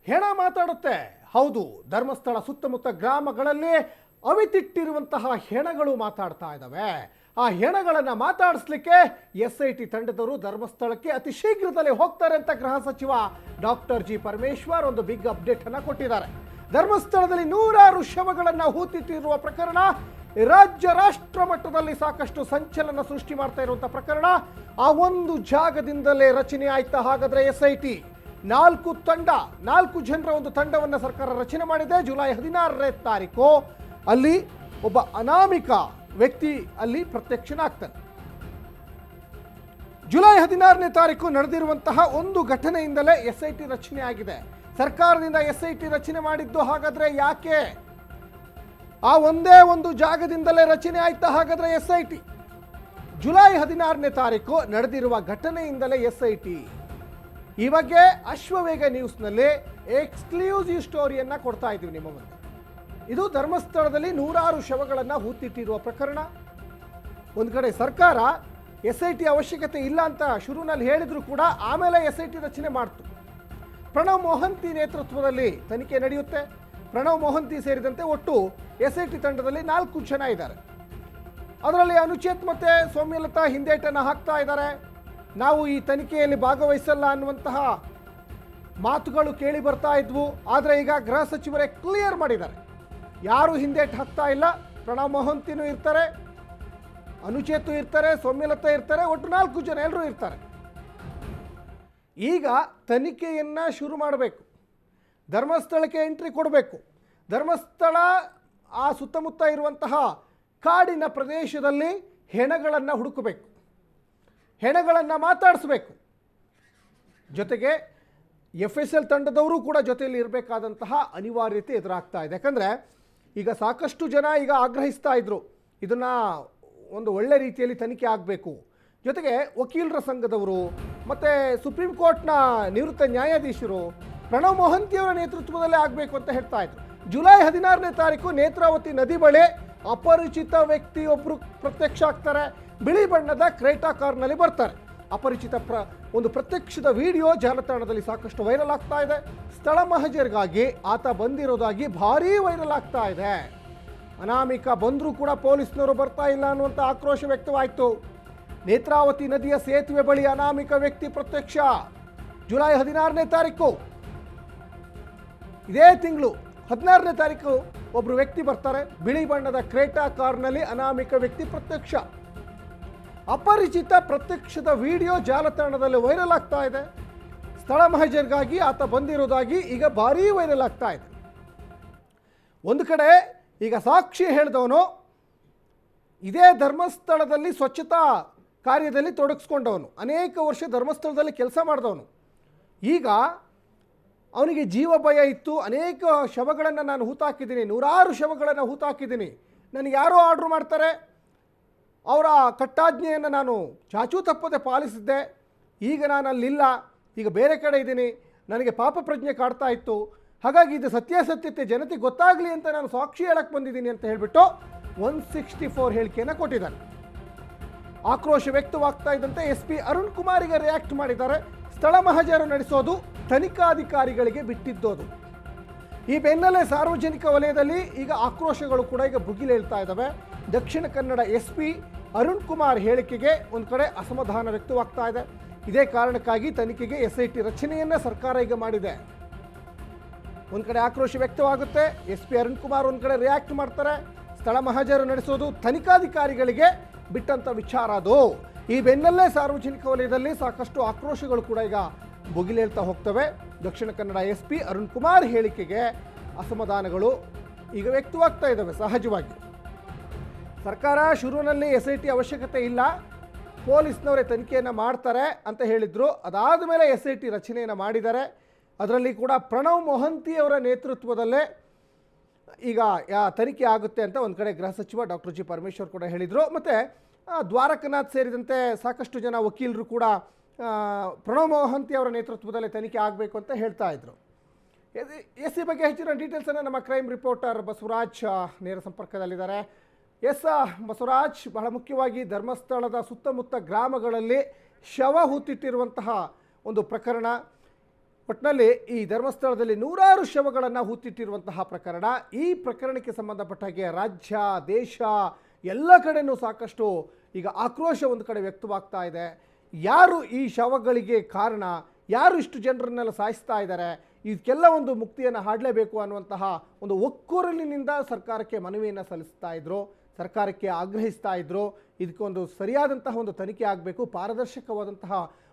ಹೆಣ ಮಾತಾಡುತ್ತೆ. ಹೌದು, ಧರ್ಮಸ್ಥಳ ಸುತ್ತಮುತ್ತ ಗ್ರಾಮಗಳಲ್ಲಿ ಅವಿತಿಟ್ಟಿರುವಂತಹ ಹೆಣಗಳು ಮಾತಾಡ್ತಾ ಇದ್ದಾವೆ. ಆ ಹೆಣಗಳನ್ನು ಮಾತಾಡಿಸ್ಲಿಕ್ಕೆ SIT ತಂಡದವರು ಧರ್ಮಸ್ಥಳಕ್ಕೆ ಅತಿ ಶೀಘ್ರದಲ್ಲೇ ಹೋಗ್ತಾರೆ ಅಂತ ಗೃಹ ಸಚಿವ ಡಾಕ್ಟರ್ ಜಿ ಪರಮೇಶ್ವರ್ ಒಂದು ಬಿಗ್ ಅಪ್ಡೇಟ್ ಅನ್ನು ಕೊಟ್ಟಿದ್ದಾರೆ. ಧರ್ಮಸ್ಥಳದಲ್ಲಿ ನೂರಾರು ಶವಗಳನ್ನು ಹೂತಿಟ್ಟಿರುವ ಪ್ರಕರಣ ರಾಜ್ಯ ರಾಷ್ಟ್ರ ಮಟ್ಟದಲ್ಲಿ ಸಾಕಷ್ಟು ಸಂಚಲನ ಸೃಷ್ಟಿ ಮಾಡ್ತಾ ಇರುವಂತಹ ಪ್ರಕರಣ. ಆ ಒಂದು ಜಾಗದಿಂದಲೇ ರಚನೆ ಆಯ್ತಾ ಹಾಗಾದ್ರೆ SIT 4 ಜನರ ಒಂದು ತಂಡವನ್ನು ಸರ್ಕಾರ ರಚನೆ ಮಾಡಿದೆ. ಜುಲೈ 16ನೇ ತಾರೀಕು ಅಲ್ಲಿ ಒಬ್ಬ ಅನಾಮಿಕ ವ್ಯಕ್ತಿ ಅಲ್ಲಿ ಪ್ರತ್ಯಕ್ಷನಾಗ್ತಾನೆ. ಜುಲೈ 16ನೇ ತಾರೀಕು ನಡೆದಿರುವಂತಹ ಒಂದು ಘಟನೆಯಿಂದಲೇ SIT ರಚನೆ ಆಗಿದೆ. ಸರ್ಕಾರದಿಂದ SIT ರಚನೆ ಮಾಡಿದ್ದು ಹಾಗಾದ್ರೆ ಯಾಕೆ? ಆ ಒಂದೇ ಒಂದು ಜಾಗದಿಂದಲೇ ರಚನೆ ಆಯ್ತಾ ಹಾಗಾದ್ರೆ SIT? ಜುಲೈ 16ನೇ ತಾರೀಕು ನಡೆದಿರುವ ಘಟನೆಯಿಂದಲೇ SIT. ಈ ಬಗ್ಗೆ ಅಶ್ವವೇಗ ನ್ಯೂಸ್ನಲ್ಲಿ ಎಕ್ಸ್ಕ್ಲೂಸಿವ್ ಸ್ಟೋರಿಯನ್ನು ಕೊಡ್ತಾ ಇದ್ದೀವಿ ನಿಮ್ಮ ಮುಂದೆ. ಇದು ಧರ್ಮಸ್ಥಳದಲ್ಲಿ ನೂರಾರು ಶವಗಳನ್ನು ಹೂತಿಟ್ಟಿರುವ ಪ್ರಕರಣ. ಒಂದು ಕಡೆ ಸರ್ಕಾರ SIT ಅವಶ್ಯಕತೆ ಇಲ್ಲ ಅಂತ ಶುರುವಿನಲ್ಲಿ ಹೇಳಿದ್ರು ಕೂಡ ಆಮೇಲೆ SIT ರಚನೆ ಮಾಡ್ತು. ಪ್ರಣವ್ ಮೊಹಂತಿ ನೇತೃತ್ವದಲ್ಲಿ ತನಿಖೆ ನಡೆಯುತ್ತೆ. ಪ್ರಣವ್ ಮೊಹಂತಿ ಸೇರಿದಂತೆ ಒಟ್ಟು SIT ತಂಡದಲ್ಲಿ 4 ಜನ ಇದ್ದಾರೆ. ಅದರಲ್ಲಿ ಅನುಚೇತ್ ಮತ್ತು ಸೌಮ್ಯಲತಾ ಹಿಂದೇಟನ್ನು ಹಾಕ್ತಾ ಇದ್ದಾರೆ. ನಾವು ಈ ತನಿಖೆಯಲ್ಲಿ ಭಾಗವಹಿಸಲ್ಲ ಅನ್ನುವಂತಹ ಮಾತುಗಳು ಕೇಳಿ ಬರ್ತಾ ಇದ್ವು. ಆದರೆ ಈಗ ಗೃಹ ಸಚಿವರೇ ಕ್ಲಿಯರ್ ಮಾಡಿದ್ದಾರೆ, ಯಾರು ಹಿಂದೇಟು ಹಾಕ್ತಾ ಇಲ್ಲ. ಪ್ರಣವ್ ಮೊಹಂತಿನೂ ಇರ್ತಾರೆ, ಅನುಚೇತು ಇರ್ತಾರೆ, ಸೌಮ್ಯಲತಾ ಇರ್ತಾರೆ, ಒಟ್ಟು 4 ಜನ ಎಲ್ಲರೂ ಇರ್ತಾರೆ. ಈಗ ತನಿಖೆಯನ್ನು ಶುರು ಮಾಡಬೇಕು. ಧರ್ಮಸ್ಥಳಕ್ಕೆ ಎಂಟ್ರಿ ಕೊಡಬೇಕು. ಧರ್ಮಸ್ಥಳ ಆ ಸುತ್ತಮುತ್ತ ಇರುವಂತಹ ಕಾಡಿನ ಪ್ರದೇಶದಲ್ಲಿ ಹೆಣಗಳನ್ನು ಹುಡುಕಬೇಕು, ಹೆಣಗಳನ್ನು ಮಾತಾಡಿಸಬೇಕು. ಜೊತೆಗೆ FSL ತಂಡದವರು ಕೂಡ ಜೊತೆಯಲ್ಲಿ ಇರಬೇಕಾದಂತಹ ಅನಿವಾರ್ಯತೆ ಎದುರಾಗ್ತಾ ಇದೆ. ಯಾಕಂದರೆ ಈಗ ಸಾಕಷ್ಟು ಜನ ಈಗ ಆಗ್ರಹಿಸ್ತಾ ಇದ್ರು, ಇದನ್ನು ಒಂದು ಒಳ್ಳೆ ರೀತಿಯಲ್ಲಿ ತನಿಖೆ ಆಗಬೇಕು. ಜೊತೆಗೆ ವಕೀಲರ ಸಂಘದವರು ಮತ್ತು ಸುಪ್ರೀಂ ಕೋರ್ಟ್ನ ನಿವೃತ್ತ ನ್ಯಾಯಾಧೀಶರು ಪ್ರಣವ್ ಮೊಹಂತಿಯವರ ನೇತೃತ್ವದಲ್ಲೇ ಆಗಬೇಕು ಅಂತ ಹೇಳ್ತಾ ಇದ್ರು. ಜುಲೈ 16ನೇ ತಾರೀಕು ನೇತ್ರಾವತಿ ನದಿ ಬಳಿ ಅಪರಿಚಿತ ವ್ಯಕ್ತಿ ಒಬ್ಬರು ಪ್ರತ್ಯಕ್ಷ ಆಗ್ತಾರೆ. ಬಿಳಿ ಬಣ್ಣದ ಕ್ರೇಟಾ ಕಾರ್ನಲ್ಲಿ ಬರ್ತಾರೆ. ಅಪರಿಚಿತ ಒಂದು ಪ್ರತ್ಯಕ್ಷದ ವಿಡಿಯೋ ಜಾಲತಾಣದಲ್ಲಿ ಸಾಕಷ್ಟು ವೈರಲ್ ಆಗ್ತಾ ಇದೆ. ಸ್ಥಳ ಮಹಜರ್ಗಾಗಿ ಆತ ಬಂದಿರೋದಾಗಿ ಭಾರೀ ವೈರಲ್ ಆಗ್ತಾ ಇದೆ. ಅನಾಮಿಕ ಬಂದರೂ ಕೂಡ ಪೊಲೀಸ್ನವರು ಬರ್ತಾ ಇಲ್ಲ ಅನ್ನುವಂಥ ಆಕ್ರೋಶ ವ್ಯಕ್ತವಾಯಿತು. ನೇತ್ರಾವತಿ ನದಿಯ ಸೇತುವೆ ಬಳಿ ಅನಾಮಿಕ ವ್ಯಕ್ತಿ ಪ್ರತ್ಯಕ್ಷ. ಜುಲೈ 16ನೇ ತಾರೀಕು, ಇದೇ ತಿಂಗಳು 16ನೇ ತಾರೀಕು ಒಬ್ಬರು ವ್ಯಕ್ತಿ ಬರ್ತಾರೆ. ಬಿಳಿ ಬಣ್ಣದ ಕ್ರೇಟಾ ಕಾರ್ನಲ್ಲಿ ಅನಾಮಿಕ ವ್ಯಕ್ತಿ ಪ್ರತ್ಯಕ್ಷ. ಅಪರಿಚಿತ ಪ್ರತ್ಯಕ್ಷದ ವಿಡಿಯೋ ಜಾಲತಾಣದಲ್ಲಿ ವೈರಲ್ ಆಗ್ತಾ ಇದೆ. ಸ್ಥಳ ಮಹಜರ್ಗಾಗಿ ಆತ ಬಂದಿರೋದಾಗಿ ಈಗ ಭಾರೀ ವೈರಲ್ ಆಗ್ತಾ ಇದೆ. ಒಂದು ಕಡೆ ಈಗ ಸಾಕ್ಷಿ ಹೇಳಿದವನು ಇದೇ ಧರ್ಮಸ್ಥಳದಲ್ಲಿ ಸ್ವಚ್ಛತಾ ಕಾರ್ಯದಲ್ಲಿ ತೊಡಗಿಸ್ಕೊಂಡವನು, ಅನೇಕ ವರ್ಷ ಧರ್ಮಸ್ಥಳದಲ್ಲಿ ಕೆಲಸ ಮಾಡಿದವನು. ಈಗ ಅವನಿಗೆ ಜೀವ ಭಯ ಇತ್ತು. ಅನೇಕ ಶವಗಳನ್ನು ನಾನು ಹೂತಾಕಿದ್ದೀನಿ, ನೂರಾರು ಶವಗಳನ್ನು ಹೂತಾಕಿದ್ದೀನಿ. ನನಗೆ ಯಾರೋ ಆರ್ಡ್ರ್ ಮಾಡ್ತಾರೆ, ಅವರ ಕಟ್ಟಾಜ್ಞೆಯನ್ನು ನಾನು ಚಾಚೂ ತಪ್ಪದೆ ಪಾಲಿಸಿದ್ದೆ. ಈಗ ನಾನು ಅಲ್ಲಿಲ್ಲ, ಈಗ ಬೇರೆ ಕಡೆ ಇದ್ದೀನಿ. ನನಗೆ ಪಾಪ ಪ್ರಜ್ಞೆ ಕಾಡ್ತಾ ಇತ್ತು. ಹಾಗಾಗಿ ಇದು ಸತ್ಯಾಸತ್ಯತೆ ಜನತೆಗೆ ಗೊತ್ತಾಗಲಿ ಅಂತ ನಾನು ಸಾಕ್ಷಿ ಹೇಳಕ್ಕೆ ಬಂದಿದ್ದೀನಿ ಅಂತ ಹೇಳಿಬಿಟ್ಟು 164 ಹೇಳಿಕೆಯನ್ನು ಕೊಟ್ಟಿದ್ದಾರೆ. ಆಕ್ರೋಶ ವ್ಯಕ್ತವಾಗ್ತಾ ಇದ್ದಂತೆ SP ಅರುಣ್ ಕುಮಾರಿಗೆ ರಿಯಾಕ್ಟ್ ಮಾಡಿದ್ದಾರೆ. ಸ್ಥಳ ಮಹಜರು ನಡೆಸೋದು ತನಿಖಾಧಿಕಾರಿಗಳಿಗೆ ಬಿಟ್ಟಿದ್ದೋದು. ಈ ಬೆನ್ನಲ್ಲೇ ಸಾರ್ವಜನಿಕ ವಲಯದಲ್ಲಿ ಈಗ ಆಕ್ರೋಶಗಳು ಕೂಡ ಈಗ ಭುಗಿಲೇಳ್ತಾ ಇದ್ದಾವೆ. ದಕ್ಷಿಣ ಕನ್ನಡ SP ಅರುಣ್ ಕುಮಾರ್ ಹೇಳಿಕೆಗೆ ಒಂದು ಕಡೆ ಅಸಮಾಧಾನ ವ್ಯಕ್ತವಾಗ್ತಾ ಇದೆ. ಇದೇ ಕಾರಣಕ್ಕಾಗಿ ತನಿಖೆಗೆ SIT ರಚನೆಯನ್ನು ಸರ್ಕಾರ ಈಗ ಮಾಡಿದೆ. ಒಂದು ಕಡೆ ಆಕ್ರೋಶ ವ್ಯಕ್ತವಾಗುತ್ತೆ, SP ಅರುಣ್ ಕುಮಾರ್ ಒಂದು ಕಡೆ ರಿಯಾಕ್ಟ್ ಮಾಡ್ತಾರೆ. ಸ್ಥಳ ಮಹಜರು ನಡೆಸೋದು ತನಿಖಾಧಿಕಾರಿಗಳಿಗೆ ಬಿಟ್ಟಂಥ ವಿಚಾರ ಅದು. ಈ ಬೆನ್ನಲ್ಲೇ ಸಾರ್ವಜನಿಕ ವಲಯದಲ್ಲಿ ಸಾಕಷ್ಟು ಆಕ್ರೋಶಗಳು ಕೂಡ ಈಗ ಭುಗಿಲೇಳ್ತಾ ಹೋಗ್ತವೆ. ದಕ್ಷಿಣ ಕನ್ನಡ SP ಅರುಣ್ ಕುಮಾರ್ ಹೇಳಿಕೆಗೆ ಅಸಮಾಧಾನಗಳು ಈಗ ವ್ಯಕ್ತವಾಗ್ತಾ ಇದ್ದಾವೆ. ಸಹಜವಾಗಿ ಸರ್ಕಾರ ಶುರುವಿನಲ್ಲಿ SIT ಅವಶ್ಯಕತೆ ಇಲ್ಲ, ಪೊಲೀಸ್ನವರೇ ತನಿಖೆಯನ್ನು ಮಾಡ್ತಾರೆ ಅಂತ ಹೇಳಿದರು. ಅದಾದ ಮೇಲೆ SIT ರಚನೆಯನ್ನು ಮಾಡಿದ್ದಾರೆ. ಅದರಲ್ಲಿ ಕೂಡ ಪ್ರಣವ್ ಮೊಹಂತಿಯವರ ನೇತೃತ್ವದಲ್ಲೇ ಈಗ ತನಿಖೆ ಆಗುತ್ತೆ ಅಂತ ಒಂದು ಕಡೆ ಗೃಹ ಸಚಿವ ಡಾಕ್ಟರ್ ಜಿ ಪರಮೇಶ್ವರ್ ಕೂಡ ಹೇಳಿದರು. ಮತ್ತು ದ್ವಾರಕನಾಥ್ ಸೇರಿದಂತೆ ಸಾಕಷ್ಟು ಜನ ವಕೀಲರು ಕೂಡ ಪ್ರಣವ್ ಮೊಹಂತಿ ಅವರ ನೇತೃತ್ವದಲ್ಲಿ ತನಿಖೆ ಆಗಬೇಕು ಅಂತ ಹೇಳ್ತಾ ಇದ್ರು. ಈ ಬಗ್ಗೆ ಹೆಚ್ಚಿನ ಡೀಟೇಲ್ಸನ್ನು ನಮ್ಮ ಕ್ರೈಮ್ ರಿಪೋರ್ಟರ್ ಬಸವರಾಜ್ ನೇರ ಸಂಪರ್ಕದಲ್ಲಿದ್ದಾರೆ. ಬಸವರಾಜ್, ಬಹಳ ಮುಖ್ಯವಾಗಿ ಧರ್ಮಸ್ಥಳದ ಸುತ್ತಮುತ್ತ ಗ್ರಾಮಗಳಲ್ಲಿ ಶವ ಹೂತಿಟ್ಟಿರುವಂತಹ ಒಂದು ಪ್ರಕರಣ, ಒಟ್ಟಿನಲ್ಲಿ ಈ ಧರ್ಮಸ್ಥಳದಲ್ಲಿ ನೂರಾರು ಶವಗಳನ್ನು ಹೂತಿಟ್ಟಿರುವಂತಹ ಪ್ರಕರಣ. ಈ ಪ್ರಕರಣಕ್ಕೆ ಸಂಬಂಧಪಟ್ಟ ಹಾಗೆ ರಾಜ್ಯ ದೇಶ ಎಲ್ಲ ಕಡೆಯೂ ಸಾಕಷ್ಟು ಈಗ ಆಕ್ರೋಶ ಒಂದು ಕಡೆ ವ್ಯಕ್ತವಾಗ್ತಾ ಇದೆ. ಯಾರು ಈ ಶವಗಳಿಗೆ ಕಾರಣ, ಯಾರು ಇಷ್ಟು ಜನರನ್ನೆಲ್ಲ ಸಾಯಿಸ್ತಾ ಇದ್ದಾರೆ, ಇದಕ್ಕೆಲ್ಲ ಒಂದು ಮುಕ್ತಿಯನ್ನು ಹಾಡಲೇಬೇಕು ಅನ್ನುವಂತಹ ಒಂದು ಒಕ್ಕೊರಲಿನಿಂದ ಸರ್ಕಾರಕ್ಕೆ ಮನವಿಯನ್ನು ಸಲ್ಲಿಸ್ತಾ ಇದ್ರು, ಸರ್ಕಾರಕ್ಕೆ ಆಗ್ರಹಿಸ್ತಾ ಇದ್ರು. ಇದಕ್ಕೊಂದು ಸರಿಯಾದಂತಹ ಒಂದು ತನಿಖೆ ಆಗಬೇಕು, ಪಾರದರ್ಶಕವಾದಂತಹ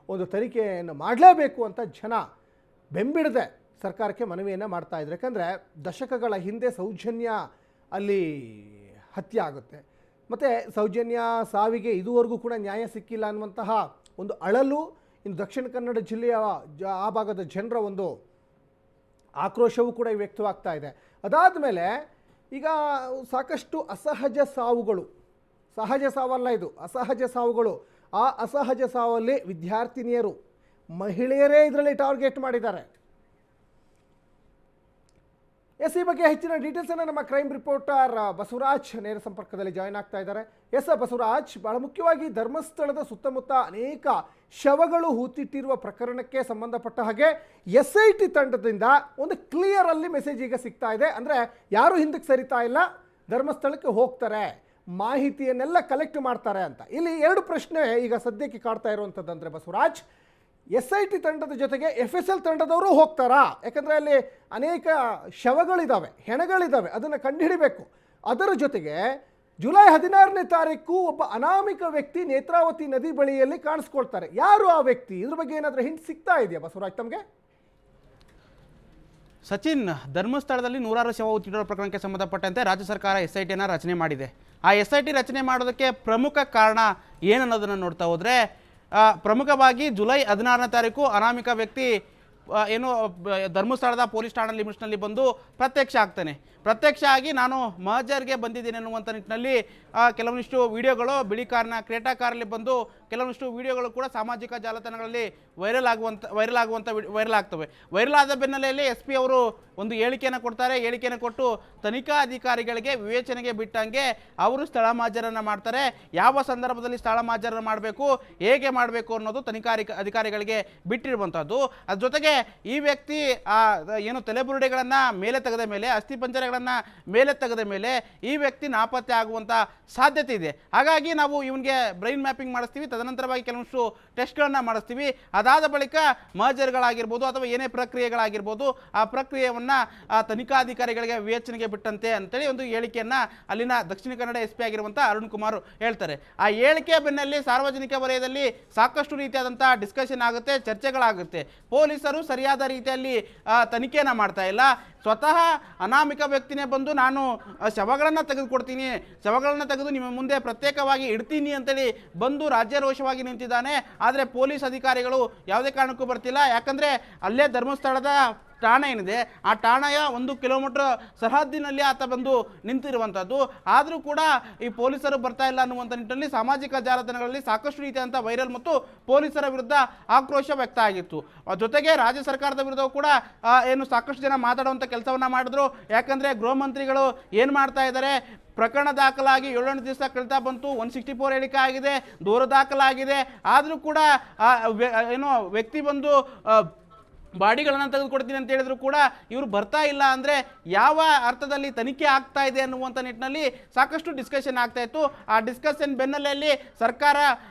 ಒಂದು ತನಿಖೆಯನ್ನು ಮಾಡಲೇಬೇಕು ಅಂತ ಜನ ಬೆಂಬಿಡದೆ ಸರ್ಕಾರಕ್ಕೆ ಮನವಿಯನ್ನು ಮಾಡ್ತಾ ಇದ್ರು. ಯಾಕಂದರೆ ದಶಕಗಳ ಹಿಂದೆ ಸೌಜನ್ಯ ಅಲ್ಲಿ ಹತ್ಯೆ ಆಗುತ್ತೆ, ಮತ್ತು ಸೌಜನ್ಯ ಸಾವಿಗೆ ಇದುವರೆಗೂ ಕೂಡ ನ್ಯಾಯ ಸಿಕ್ಕಿಲ್ಲ ಅನ್ನುವಂತಹ ಒಂದು ಅಳಲು ಇನ್ನು ದಕ್ಷಿಣ ಕನ್ನಡ ಜಿಲ್ಲೆಯ ಆ ಭಾಗದ ಜನರ ಒಂದು ಆಕ್ರೋಶವೂ ಕೂಡ ವ್ಯಕ್ತವಾಗ್ತಾ ಇದೆ. ಅದಾದ ಮೇಲೆ ಈಗ ಸಾಕಷ್ಟು ಅಸಹಜ ಸಾವುಗಳು, ಸಹಜ ಸಾವಲ್ಲ ಇದು, ಅಸಹಜ ಸಾವುಗಳು. ಆ ಅಸಹಜ ಸಾವಲ್ಲಿ ವಿದ್ಯಾರ್ಥಿನಿಯರು, ಮಹಿಳೆಯರೇ ಇದರಲ್ಲಿ ಟಾರ್ಗೆಟ್ ಮಾಡಿದ್ದಾರೆ. ಈ ಬಗ್ಗೆ ಹೆಚ್ಚಿನ ಡೀಟೇಲ್ಸನ್ನು ನಮ್ಮ ಕ್ರೈಮ್ ರಿಪೋರ್ಟರ್ ಬಸವರಾಜ್ ನೇರ ಸಂಪರ್ಕದಲ್ಲಿ ಜಾಯ್ನ್ ಆಗ್ತಾ ಇದ್ದಾರೆ. ಬಸವರಾಜ್, ಬಹಳ ಮುಖ್ಯವಾಗಿ ಧರ್ಮಸ್ಥಳದ ಸುತ್ತಮುತ್ತ ಅನೇಕ ಶವಗಳು ಹೂತಿಟ್ಟಿರುವ ಪ್ರಕರಣಕ್ಕೆ ಸಂಬಂಧಪಟ್ಟ ಹಾಗೆ SIT ತಂಡದಿಂದ ಒಂದು ಕ್ಲಿಯರ್ ಅಲ್ಲಿ ಮೆಸೇಜ್ ಈಗ ಸಿಗ್ತಾ ಇದೆ. ಅಂದರೆ ಯಾರು ಹಿಂದಕ್ಕೆ ಸರಿತಾ ಇಲ್ಲ, ಧರ್ಮಸ್ಥಳಕ್ಕೆ ಹೋಗ್ತಾರೆ, ಮಾಹಿತಿಯನ್ನೆಲ್ಲ ಕಲೆಕ್ಟ್ ಮಾಡ್ತಾರೆ ಅಂತ. ಇಲ್ಲಿ ಎರಡು ಪ್ರಶ್ನೆ ಈಗ ಸದ್ಯಕ್ಕೆ ಕಾಡ್ತಾ ಇರುವಂಥದ್ದು. ಅಂದರೆ ಬಸವರಾಜ್, SIT ತಂಡದ ಜೊತೆಗೆ FSL ತಂಡದವರು ಹೋಗ್ತಾರಾ? ಯಾಕಂದರೆ ಅಲ್ಲಿ ಅನೇಕ ಶವಗಳಿದ್ದಾವೆ, ಹೆಣಗಳಿದ್ದಾವೆ, ಅದನ್ನು ಕಂಡುಹಿಡಿಬೇಕು. ಅದರ ಜೊತೆಗೆ ಜುಲೈ 16ನೇ ತಾರೀಕು ಒಬ್ಬ ಅನಾಮಿಕ ವ್ಯಕ್ತಿ ನೇತ್ರಾವತಿ ನದಿ ಬಳಿಯಲ್ಲಿ ಕಾಣಿಸ್ಕೊಳ್ತಾರೆ. ಯಾರು ಆ ವ್ಯಕ್ತಿ? ಇದ್ರ ಬಗ್ಗೆ ಏನಾದರೂ ಹಿಂಟ್ ಸಿಗ್ತಾ ಇದೆಯಾ ಬಸವರಾಜ್ ತಮಗೆ? ಸಚಿನ್, ಧರ್ಮಸ್ಥಳದಲ್ಲಿ ನೂರಾರು ಶವ ಹೂತಿಟ್ಟಿರೋ ಪ್ರಕರಣಕ್ಕೆ ಸಂಬಂಧಪಟ್ಟಂತೆ ರಾಜ್ಯ ಸರ್ಕಾರ SITಯನ್ನು ರಚನೆ ಮಾಡಿದೆ. ಆ SIT ರಚನೆ ಮಾಡೋದಕ್ಕೆ ಪ್ರಮುಖ ಕಾರಣ ಏನನ್ನೋದನ್ನು ನೋಡ್ತಾ ಹೋದರೆ, ಪ್ರಮುಖವಾಗಿ ಜುಲೈ 16ನೇ ತಾರೀಕು ಅನಾಮಿಕ ವ್ಯಕ್ತಿ ಏನು ಧರ್ಮಸ್ಥಳದ ಪೊಲೀಸ್ ಠಾಣಾ ಲಿಮಿಟ್ಸ್ನಲ್ಲಿ ಬಂದು ಪ್ರತ್ಯಕ್ಷ ಆಗ್ತಾನೆ. ಪ್ರತ್ಯಕ್ಷ ಆಗಿ ನಾನು ಮಹಜರ್ಗೆ ಬಂದಿದ್ದೀನಿ ಅನ್ನುವಂಥ ನಿಟ್ಟಿನಲ್ಲಿ ಕೆಲವೊಂದಿಷ್ಟು ವಿಡಿಯೋಗಳು ಬಿಳಿ ಕಾರ್ನ ಕ್ರೇಟಾ ಕಾರಲ್ಲಿ ಬಂದು ಕೆಲವೊಂದಿಷ್ಟು ವಿಡಿಯೋಗಳು ಕೂಡ ಸಾಮಾಜಿಕ ಜಾಲತಾಣಗಳಲ್ಲಿ ವೈರಲ್ ಆಗ್ತವೆ. ವೈರಲ್ ಆದ ಬೆನ್ನಲೆಯಲ್ಲಿ SP ಅವರು ಒಂದು ಹೇಳಿಕೆಯನ್ನು ಕೊಡ್ತಾರೆ. ಹೇಳಿಕೆಯನ್ನು ಕೊಟ್ಟು ತನಿಖಾ ಅಧಿಕಾರಿಗಳಿಗೆ ವಿವೇಚನೆಗೆ ಬಿಟ್ಟಂಗೆ ಅವರು ಸ್ಥಳ ಮಾಜರನ್ನು ಮಾಡ್ತಾರೆ. ಯಾವ ಸಂದರ್ಭದಲ್ಲಿ ಸ್ಥಳ ಮಾಜರನ್ನು ಮಾಡಬೇಕು, ಹೇಗೆ ಮಾಡಬೇಕು ಅನ್ನೋದು ತನಿಖಾ ಅಧಿಕಾರಿಗಳಿಗೆ ಬಿಟ್ಟಿರುವಂಥದ್ದು. ಅದ್ರ ಜೊತೆಗೆ ಈ ವ್ಯಕ್ತಿ ಏನು ತಲೆಬುರುಡೆಗಳನ್ನು ಮೇಲೆ ತೆಗೆದ ಮೇಲೆ, ಅಸ್ಥಿಪಂಜರಗಳನ್ನು ಮೇಲೆ ತೆಗೆದ ಮೇಲೆ ಈ ವ್ಯಕ್ತಿ ನಾಪತ್ತೆ ಆಗುವಂಥ ಸಾಧ್ಯತೆ ಇದೆ. ಹಾಗಾಗಿ ನಾವು ಇವನಿಗೆ ಬ್ರೈನ್ ಮ್ಯಾಪಿಂಗ್ ಮಾಡಿಸ್ತೀವಿ, ತದನಂತರವಾಗಿ ಕೆಲವೊಂದು ಟೆಸ್ಟ್ಗಳನ್ನು ಮಾಡಿಸ್ತೀವಿ. ಅದಾದ ಬಳಿಕ ಮರ್ಜರ್ಗಳಾಗಿರ್ಬೋದು ಅಥವಾ ಏನೇ ಪ್ರಕ್ರಿಯೆಗಳಾಗಿರ್ಬೋದು, ಆ ಪ್ರಕ್ರಿಯೆಯನ್ನು ತನಿಖಾಧಿಕಾರಿಗಳಿಗೆ ವಿವೇಚನೆಗೆ ಬಿಟ್ಟಂತೆ ಅಂತೇಳಿ ಒಂದು ಹೇಳಿಕೆಯನ್ನು ಅಲ್ಲಿನ ದಕ್ಷಿಣ ಕನ್ನಡ SP ಆಗಿರುವಂಥ ಅರುಣ್ ಕುಮಾರ್ ಹೇಳ್ತಾರೆ. ಆ ಹೇಳಿಕೆಯ ಬೆನ್ನಲ್ಲಿ ಸಾರ್ವಜನಿಕ ವಲಯದಲ್ಲಿ ಸಾಕಷ್ಟು ರೀತಿಯಾದಂಥ ಡಿಸ್ಕಷನ್ ಆಗುತ್ತೆ, ಚರ್ಚೆಗಳಾಗುತ್ತೆ. ಪೊಲೀಸರು ಸರಿಯಾದ ರೀತಿಯಲ್ಲಿ ತನಿಖೆಯನ್ನು ಮಾಡ್ತಾ ಇಲ್ಲ. ಸ್ವತಃ ಅನಾಮಿಕ ವ್ಯಕ್ತಿನೇ ಬಂದು ನಾನು ಶವಗಳನ್ನು ತೆಗೆದುಕೊಡ್ತೀನಿ, ಶವಗಳನ್ನು ತೆಗೆದು ನಿಮ್ಮ ಮುಂದೆ ಪ್ರತ್ಯೇಕವಾಗಿ ಇಡ್ತೀನಿ ಅಂತೇಳಿ ಬಂದು ರಾಜ್ಯಾರೋಷವಾಗಿ ನಿಂತಿದ್ದಾನೆ. ಆದರೆ ಪೊಲೀಸ್ ಅಧಿಕಾರಿಗಳು ಯಾವುದೇ ಕಾರಣಕ್ಕೂ ಬರ್ತಿಲ್ಲ. ಯಾಕಂದರೆ ಅಲ್ಲೇ ಧರ್ಮಸ್ಥಳದ ಠಾಣೆ ಏನಿದೆ, ಆ ಠಾಣೆಯ 1 ಕಿಲೋಮೀಟರ್ ಸರಹದ್ದಿನಲ್ಲಿ ಆತ ಬಂದು ನಿಂತಿರುವಂಥದ್ದು. ಆದರೂ ಕೂಡ ಈ ಪೊಲೀಸರು ಬರ್ತಾ ಇಲ್ಲ ಅನ್ನುವಂಥ ನಿಟ್ಟಿನಲ್ಲಿ ಸಾಮಾಜಿಕ ಜಾಲತಾಣಗಳಲ್ಲಿ ಸಾಕಷ್ಟು ರೀತಿಯಾದಂಥ ವೈರಲ್ ಮತ್ತು ಪೊಲೀಸರ ವಿರುದ್ಧ ಆಕ್ರೋಶ ವ್ಯಕ್ತ ಆಗಿತ್ತು. ಜೊತೆಗೆ ರಾಜ್ಯ ಸರ್ಕಾರದ ವಿರುದ್ಧ ಕೂಡ ಏನು ಸಾಕಷ್ಟು ಜನ ಮಾತಾಡುವಂಥ ಕೆಲಸವನ್ನು ಮಾಡಿದ್ರು. ಯಾಕಂದರೆ ಗೃಹ ಮಂತ್ರಿಗಳು ಏನು ಮಾಡ್ತಾ ಇದ್ದಾರೆ, ಪ್ರಕರಣ ದಾಖಲಾಗಿ 7 ದಿವಸ ಕಳೀತಾ ಬಂತು, 164 ಹೇಳಿಕೆ ಆಗಿದೆ, ದೂರು ದಾಖಲಾಗಿದೆ. ಆದರೂ ಕೂಡ ಏನು ವ್ಯಕ್ತಿ ಬಂದು ಬಾಡಿಗಳನ್ನು ತೆಗೆದುಕೊಡ್ತೀನಿ ಅಂತ ಹೇಳಿದ್ರು ಕೂಡ ಇವರು ಬರ್ತಾ ಇಲ್ಲ. ಅಂದರೆ ಯಾವ ಅರ್ಥದಲ್ಲಿ ತನಿಖೆ ಆಗ್ತಾ ಇದೆ ಅನ್ನುವಂಥ ನಿಟ್ಟಿನಲ್ಲಿ ಸಾಕಷ್ಟು ಡಿಸ್ಕಷನ್ ಆಗ್ತಾ ಇತ್ತು. ಆ ಡಿಸ್ಕಷನ್ ಬೆನ್ನಲೆಯಲ್ಲಿ ಸರ್ಕಾರ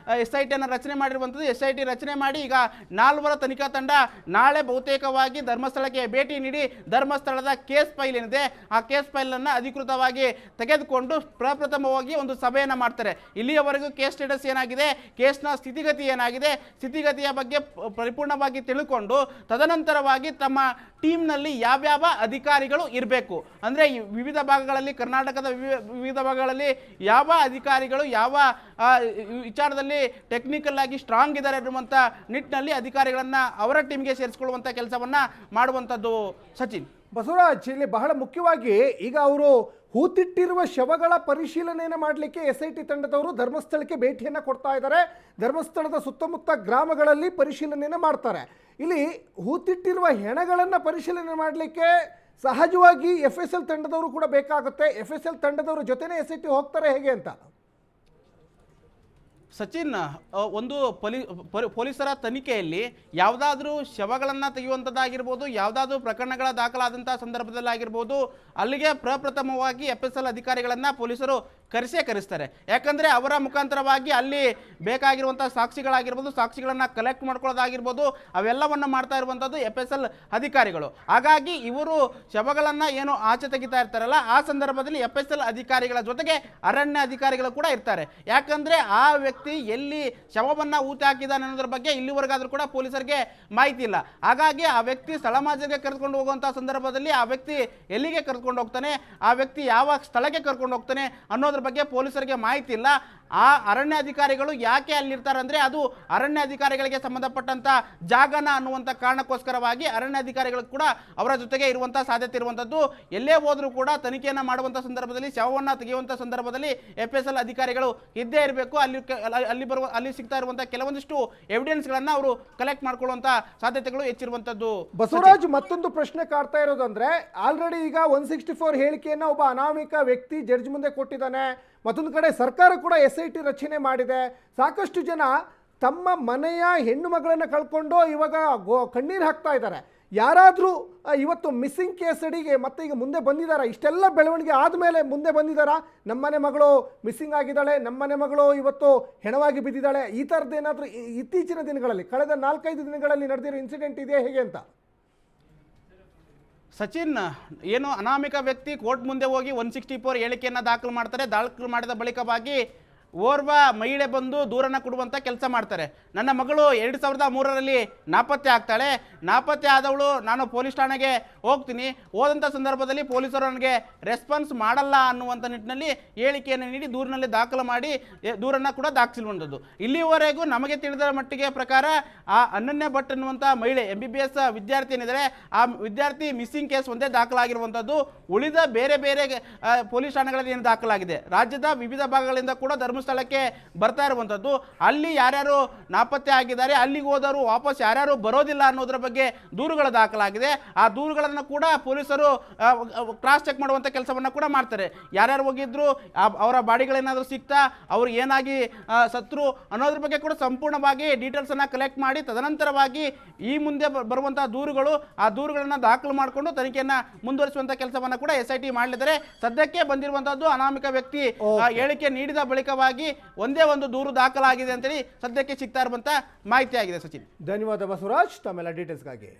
SITಯನ್ನು ರಚನೆ ಮಾಡಿರುವಂಥದ್ದು. SIT ರಚನೆ ಮಾಡಿ ಈಗ 4 ತನಿಖಾ ತಂಡ ನಾಳೆ ಬಹುತೇಕವಾಗಿ ಧರ್ಮಸ್ಥಳಕ್ಕೆ ಭೇಟಿ ನೀಡಿ ಧರ್ಮಸ್ಥಳದ ಕೇಸ್ ಫೈಲ್ ಏನಿದೆ, ಆ ಕೇಸ್ ಫೈಲನ್ನು ಅಧಿಕೃತವಾಗಿ ತೆಗೆದುಕೊಂಡು ಪ್ರಪ್ರಥಮವಾಗಿ ಒಂದು ಸಭೆಯನ್ನು ಮಾಡ್ತಾರೆ. ಇಲ್ಲಿಯವರೆಗೂ ಕೇಸ್ ಸ್ಟೇಟಸ್ ಏನಾಗಿದೆ, ಕೇಸ್ನ ಸ್ಥಿತಿಗತಿ ಏನಾಗಿದೆ, ಸ್ಥಿತಿಗತಿಯ ಬಗ್ಗೆ ಪರಿಪೂರ್ಣವಾಗಿ ತಿಳ್ಕೊಂಡು ತದನಂತರವಾಗಿ ತಮ್ಮ ಟೀಮ್ನಲ್ಲಿ ಯಾವ್ಯಾವ ಅಧಿಕಾರಿಗಳು ಇರಬೇಕು, ಅಂದರೆ ವಿವಿಧ ಭಾಗಗಳಲ್ಲಿ, ಕರ್ನಾಟಕದ ವಿವಿಧ ಭಾಗಗಳಲ್ಲಿ ಯಾವ ಅಧಿಕಾರಿಗಳು ಯಾವ ವಿಚಾರದಲ್ಲಿ ಟೆಕ್ನಿಕಲ್ ಆಗಿ ಸ್ಟ್ರಾಂಗ್ ಇದ್ದಾರೆ ಅನ್ನುವಂಥ ನಿಟ್ಟಿನಲ್ಲಿ ಅಧಿಕಾರಿಗಳನ್ನು ಅವರ ಟೀಮ್ಗೆ ಸೇರಿಸಿಕೊಳ್ಳುವಂಥ ಕೆಲಸವನ್ನು ಮಾಡುವಂಥದ್ದು. ಸಚಿನ್, ಬಸವರಾಜ್, ಇಲ್ಲಿ ಬಹಳ ಮುಖ್ಯವಾಗಿ ಈಗ ಅವರು ಹೂತಿಟ್ಟಿರುವ ಶವಗಳ ಪರಿಶೀಲನೆಯನ್ನು ಮಾಡಲಿಕ್ಕೆ SIT ತಂಡದವರು ಧರ್ಮಸ್ಥಳಕ್ಕೆ ಭೇಟಿಯನ್ನು ಕೊಡ್ತಾ ಇದ್ದಾರೆ. ಧರ್ಮಸ್ಥಳದ ಸುತ್ತಮುತ್ತ ಗ್ರಾಮಗಳಲ್ಲಿ ಪರಿಶೀಲನೆಯನ್ನು ಮಾಡ್ತಾರೆ. ಇಲ್ಲಿ ಹೂತಿಟ್ಟಿರುವ ಹೆಣಗಳನ್ನು ಪರಿಶೀಲನೆ ಮಾಡಲಿಕ್ಕೆ ಸಹಜವಾಗಿ FSL ತಂಡದವರು ಕೂಡ ಬೇಕಾಗುತ್ತೆ. FSL ತಂಡದವರ ಜೊತೆನೇ SIT ಹೋಗ್ತಾರೆ ಹೇಗೆ ಅಂತ? ಸಚಿನ್, ಒಂದು ಪೊಲೀಸರ ತನಿಖೆಯಲ್ಲಿ ಯಾವುದಾದ್ರೂ ಶವಗಳನ್ನು ತೆಗೆಯುವಂಥದ್ದಾಗಿರ್ಬೋದು, ಯಾವುದಾದ್ರೂ ಪ್ರಕರಣಗಳ ದಾಖಲಾದಂಥ ಸಂದರ್ಭದಲ್ಲಾಗಿರ್ಬೋದು, ಅಲ್ಲಿಗೆ ಪ್ರಪ್ರಥಮವಾಗಿ FSL ಅಧಿಕಾರಿಗಳನ್ನು ಪೊಲೀಸರು ಕರೆಸ್ತಾರೆ. ಯಾಕಂದರೆ ಅವರ ಮುಖಾಂತರವಾಗಿ ಅಲ್ಲಿ ಬೇಕಾಗಿರುವಂಥ ಸಾಕ್ಷಿಗಳನ್ನು ಕಲೆಕ್ಟ್ ಮಾಡ್ಕೊಳ್ಳೋದಾಗಿರ್ಬೋದು, ಅವೆಲ್ಲವನ್ನು ಮಾಡ್ತಾ ಇರುವಂಥದ್ದು FSL ಅಧಿಕಾರಿಗಳು. ಹಾಗಾಗಿ ಇವರು ಶವಗಳನ್ನು ಏನು ಆಚೆ ತೆಗಿತಾ ಇರ್ತಾರಲ್ಲ, ಆ ಸಂದರ್ಭದಲ್ಲಿ FSL ಅಧಿಕಾರಿಗಳ ಜೊತೆಗೆ ಅರಣ್ಯ ಅಧಿಕಾರಿಗಳು ಕೂಡ ಇರ್ತಾರೆ. ಯಾಕಂದರೆ ಆ ವ್ಯಕ್ತಿ ಎಲ್ಲಿ ಶವವನ್ನು ಊತ ಹಾಕಿದಾನೆ ಅನ್ನೋದ್ರ ಬಗ್ಗೆ ಇಲ್ಲಿವರೆಗಾದ್ರೂ ಕೂಡ ಪೊಲೀಸರಿಗೆ ಮಾಹಿತಿ ಇಲ್ಲ. ಹಾಗಾಗಿ ಆ ವ್ಯಕ್ತಿ ಸ್ಥಳ ಮಾಜರಿಗೆ ಕರೆದುಕೊಂಡು ಹೋಗುವಂಥ ಸಂದರ್ಭದಲ್ಲಿ ಆ ವ್ಯಕ್ತಿ ಎಲ್ಲಿಗೆ ಕರ್ಕೊಂಡು ಹೋಗ್ತಾನೆ, ಆ ವ್ಯಕ್ತಿ ಯಾವ ಸ್ಥಳಕ್ಕೆ ಕರ್ಕೊಂಡು ಹೋಗ್ತಾನೆ ಅನ್ನೋದ್ರ ಬಗ್ಗೆ ಪೊಲೀಸರಿಗೆ ಮಾಹಿತಿ ಇಲ್ಲ. ಆ ಅರಣ್ಯ ಅಧಿಕಾರಿಗಳು ಯಾಕೆ ಅಲ್ಲಿರ್ತಾರೆ ಅಂದರೆ ಅದು ಅರಣ್ಯ ಅಧಿಕಾರಿಗಳಿಗೆ ಸಂಬಂಧಪಟ್ಟಂಥ ಜಾಗನ ಅನ್ನುವಂಥ ಕಾರಣಕ್ಕೋಸ್ಕರವಾಗಿ ಅರಣ್ಯ ಅಧಿಕಾರಿಗಳು ಕೂಡ ಅವರ ಜೊತೆಗೆ ಇರುವಂಥ ಸಾಧ್ಯತೆ ಇರುವಂಥದ್ದು. ಎಲ್ಲೇ ಹೋದರೂ ಕೂಡ ತನಿಖೆಯನ್ನು ಮಾಡುವಂಥ ಸಂದರ್ಭದಲ್ಲಿ, ಶವವನ್ನು ತೆಗೆಯುವಂಥ ಸಂದರ್ಭದಲ್ಲಿ FSL ಅಧಿಕಾರಿಗಳು ಇದ್ದೇ ಇರಬೇಕು. ಅಲ್ಲಿ ಸಿಗ್ತಾ ಇರುವಂಥ ಕೆಲವೊಂದಿಷ್ಟು ಎವಿಡೆನ್ಸ್ಗಳನ್ನು ಅವರು ಕಲೆಕ್ಟ್ ಮಾಡ್ಕೊಳ್ಳುವಂಥ ಸಾಧ್ಯತೆಗಳು ಹೆಚ್ಚಿರುವಂಥದ್ದು. ಬಸವರಾಜ್, ಮತ್ತೊಂದು ಪ್ರಶ್ನೆ ಕಾಡ್ತಾ ಇರೋದಂದ್ರೆ, ಆಲ್ರೆಡಿ ಈಗ 164 ಹೇಳಿಕೆಯನ್ನು ಒಬ್ಬ ಅನಾಮಿಕ ವ್ಯಕ್ತಿ ಜಡ್ಜ್ ಮುಂದೆ ಕೊಟ್ಟಿದ್ದಾನೆ. ಮತ್ತೊಂದು ಕಡೆ ಸರ್ಕಾರ ಕೂಡ SIT ರಚನೆ ಮಾಡಿದೆ. ಸಾಕಷ್ಟು ಜನ ತಮ್ಮ ಮನೆಯ ಹೆಣ್ಣು ಮಗಳನ್ನು ಕಳ್ಕೊಂಡು ಇವಾಗ ಕಣ್ಣೀರು ಹಾಕ್ತಾ ಇದ್ದಾರೆ. ಯಾರಾದರೂ ಇವತ್ತು ಮಿಸ್ಸಿಂಗ್ ಕೇಸ್ ಅಡಿಗೆ ಮತ್ತೆ ಈಗ ಮುಂದೆ ಬಂದಿದ್ದಾರಾ? ಇಷ್ಟೆಲ್ಲ ಬೆಳವಣಿಗೆ ಆದಮೇಲೆ ಮುಂದೆ ಬಂದಿದ್ದಾರಾ? ನಮ್ಮನೆ ಮಗಳು ಮಿಸ್ಸಿಂಗ್ ಆಗಿದ್ದಾಳೆ, ನಮ್ಮನೆ ಮಗಳು ಇವತ್ತು ಹೆಣವಾಗಿ ಬಿದ್ದಿದ್ದಾಳೆ, ಈ ಥರದ್ದೇನಾದರೂ ಇತ್ತೀಚಿನ ದಿನಗಳಲ್ಲಿ, ಕಳೆದ 4-5 ದಿನಗಳಲ್ಲಿ ನಡೆದಿರೋ ಇನ್ಸಿಡೆಂಟ್ ಇದೆಯಾ ಹೇಗೆ ಅಂತ? ಸಚಿನ್, ಏನು ಅನಾಮಿಕ ವ್ಯಕ್ತಿ ಕೋರ್ಟ್ ಮುಂದೆ ಹೋಗಿ 164 ಹೇಳಿಕೆಯನ್ನು ದಾಖಲು ಮಾಡ್ತಾರೆ. ದಾಖಲು ಮಾಡಿದ ಬಳಿಕವಾಗಿ ಓರ್ವ ಮಹಿಳೆ ಬಂದು ದೂರನ್ನು ಕೊಡುವಂಥ ಕೆಲಸ ಮಾಡ್ತಾರೆ. ನನ್ನ ಮಗಳು 2003ರಲ್ಲಿ ನಾಪತ್ತೆ ಆಗ್ತಾಳೆ. ನಾಪತ್ತೆ ಆದವಳು ನಾನು ಪೊಲೀಸ್ ಠಾಣೆಗೆ ಹೋಗ್ತೀನಿ, ಹೋದಂಥ ಸಂದರ್ಭದಲ್ಲಿ ಪೊಲೀಸರು ನನಗೆ ರೆಸ್ಪಾನ್ಸ್ ಮಾಡಲ್ಲ ಅನ್ನುವಂಥ ನಿಟ್ಟಿನಲ್ಲಿ ಹೇಳಿಕೆಯನ್ನು ನೀಡಿ ದೂರಿನಲ್ಲಿ ದಾಖಲು ಮಾಡಿ ದೂರನ್ನು ಕೂಡ ದಾಖಲಿಸುವಂಥದ್ದು. ಇಲ್ಲಿವರೆಗೂ ನಮಗೆ ತಿಳಿದ ಮಟ್ಟಿಗೆ ಪ್ರಕಾರ ಆ ಅನನ್ಯ ಭಟ್ ಅನ್ನುವಂಥ ಮಹಿಳೆ MBBS ವಿದ್ಯಾರ್ಥಿ ಏನಿದ್ದಾರೆ, ಆ ವಿದ್ಯಾರ್ಥಿ ಮಿಸ್ಸಿಂಗ್ ಕೇಸ್ ಒಂದೇ ದಾಖಲಾಗಿರುವಂಥದ್ದು. ಉಳಿದ ಬೇರೆ ಬೇರೆ ಪೊಲೀಸ್ ಠಾಣೆಗಳಲ್ಲಿ ಏನು ದಾಖಲಾಗಿದೆ, ರಾಜ್ಯದ ವಿವಿಧ ಭಾಗಗಳಿಂದ ಕೂಡ ಧರ್ಮಸ್ಥಳಕ್ಕೆ ಬರ್ತಾ ಇರುವಂಥದ್ದು. ಅಲ್ಲಿ ಯಾರ್ಯಾರು ನಾಪತ್ತೆ ಆಗಿದ್ದಾರೆ, ಅಲ್ಲಿಗೆ ಹೋದವರು ವಾಪಸ್ ಯಾರ್ಯಾರು ಬರೋದಿಲ್ಲ ಅನ್ನೋದ್ರ ಬಗ್ಗೆ ದೂರುಗಳು ದಾಖಲಾಗಿದೆ. ಆ ದೂರುಗಳನ್ನು ಕೂಡ ಪೊಲೀಸರು ಕ್ರಾಸ್ ಚೆಕ್ ಮಾಡುವಂಥ ಕೆಲಸವನ್ನು ಕೂಡ ಮಾಡ್ತಾರೆ. ಯಾರ್ಯಾರು ಹೋಗಿದ್ರು, ಅವರ ಬಾಡಿಗಳೇನಾದರೂ ಸಿಗ್ತಾ, ಅವ್ರು ಏನಾಗಿ ಸತ್ರು ಅನ್ನೋದ್ರ ಬಗ್ಗೆ ಕೂಡ ಸಂಪೂರ್ಣವಾಗಿ ಡೀಟೇಲ್ಸನ್ನು ಕಲೆಕ್ಟ್ ಮಾಡಿ ತದನಂತರವಾಗಿ ಈ ಮುಂದೆ ಬರುವಂಥ ದೂರುಗಳು, ಆ ದೂರುಗಳನ್ನು ದಾಖಲು ಮಾಡಿಕೊಂಡು ತನಿಖೆಯನ್ನು ಮುಂದುವರಿಸುವಂಥ ಕೆಲಸವನ್ನು ಕೂಡ SIT ಮಾಡಲಿದ್ದಾರೆ. ಸದ್ಯಕ್ಕೆ ಬಂದಿರುವಂಥದ್ದು ಅನಾಮಿಕ ವ್ಯಕ್ತಿ ಹೇಳಿಕೆ ನೀಡಿದ ಬಳಿಕವಾಗಿ ಒಂದೇ ಒಂದು ದೂರು ದಾಖಲಾಗಿದೆ ಅಂತೇಳಿ ಸದ್ಯಕ್ಕೆ ಸಿಗ್ತಾ ಇರುವಂಥ ಮಾಹಿತಿ ಆಗಿದೆ. ಸಚಿನ್, ಧನ್ಯವಾದ ಬಸವರಾಜ್ ತಮ್ಮೆಲ್ಲ ಡೀಟೇಲ್ಸ್ಗಾಗಿ.